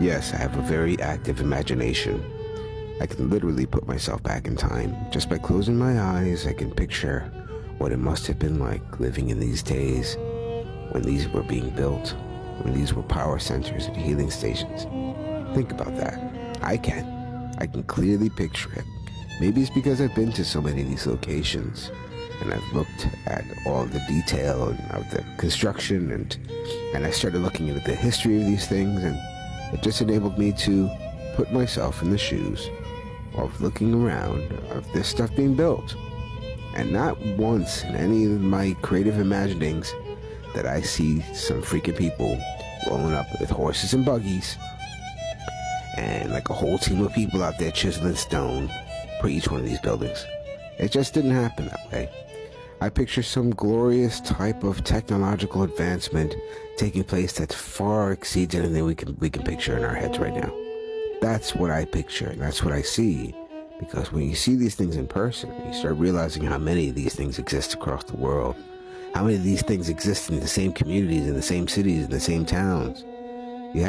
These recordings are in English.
Yes, I have a very active imagination. I can literally put myself back in time. Just by closing my eyes, I can picture what it must have been like living in these days when these were being built, when these were power centers and healing stations. Think about that. I can. I can clearly picture it. Maybe it's because I've been to so many of these locations and I've looked at all the detail of the construction and I started looking into the history of these things, and it just enabled me to put myself in the shoes of looking around of this stuff being built. And not once in any of my creative imaginings that I see some freaking people rolling up with horses and buggies and like a whole team of people out there chiseling stone for each one of these buildings. It just didn't happen that way. I picture some glorious type of technological advancement taking place that far exceeds anything we can picture in our heads right now. That's what I picture, and that's what I see. Because when you see these things in person, you start realizing how many of these things exist across the world. How many of these things exist in the same communities, in the same cities, in the same towns. You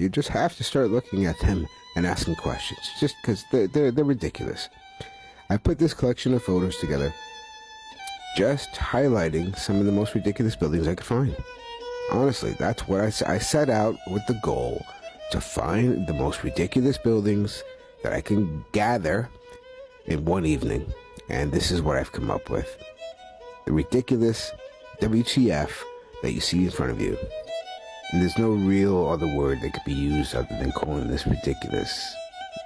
just have to start looking at them and asking questions, just because they're ridiculous. I put this collection of photos together, just highlighting some of the most ridiculous buildings I could find. Honestly, that's what I set out with the goal, to find the most ridiculous buildings that I can gather in one evening. And this is what I've come up with. The ridiculous WTF that you see in front of you. And there's no real other word that could be used other than calling this ridiculous.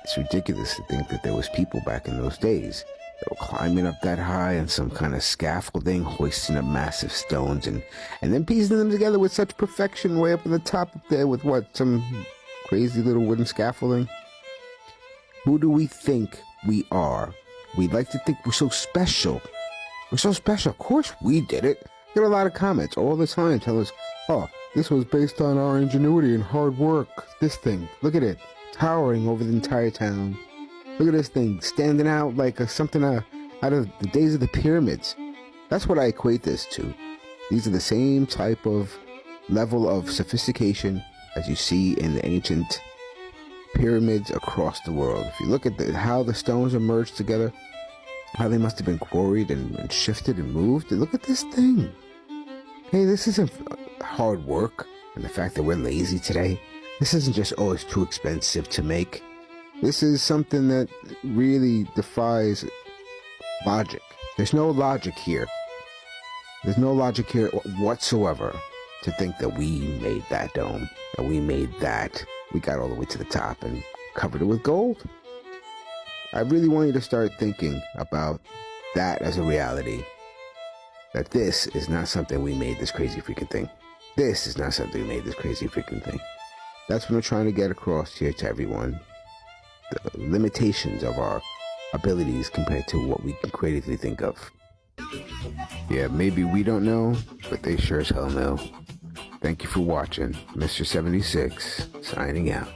It's ridiculous to think that there was people back in those days that were climbing up that high on some kind of scaffolding, hoisting up massive stones and then piecing them together with such perfection way up on the top up there with some crazy little wooden scaffolding. Who do we think we are? We like to think we're so special. We're so special. Of course we did it. Get a lot of comments all the time telling us, oh, this was based on our ingenuity and hard work. This thing, look at it, towering over the entire town. Look at this thing, standing out like something out of the days of the pyramids. That's what I equate this to. These are the same type of level of sophistication as you see in the ancient pyramids across the world. If you look at how the stones are merged together, how they must have been quarried and shifted and moved. Look at this thing. Hey, this isn't hard work, and the fact that we're lazy today. This isn't just, oh, it's too expensive to make. This is something that really defies logic. There's no logic here. There's no logic here whatsoever to think that we made that dome, that we made that. We got all the way to the top and covered it with gold. I really want you to start thinking about that as a reality. That this is not something we made, this crazy freaking thing. This is not something we made, this crazy freaking thing. That's what I'm trying to get across here to everyone. The limitations of our abilities compared to what we can creatively think of. Yeah, maybe we don't know, but they sure as hell know. Thank you for watching. Mr. 76, signing out.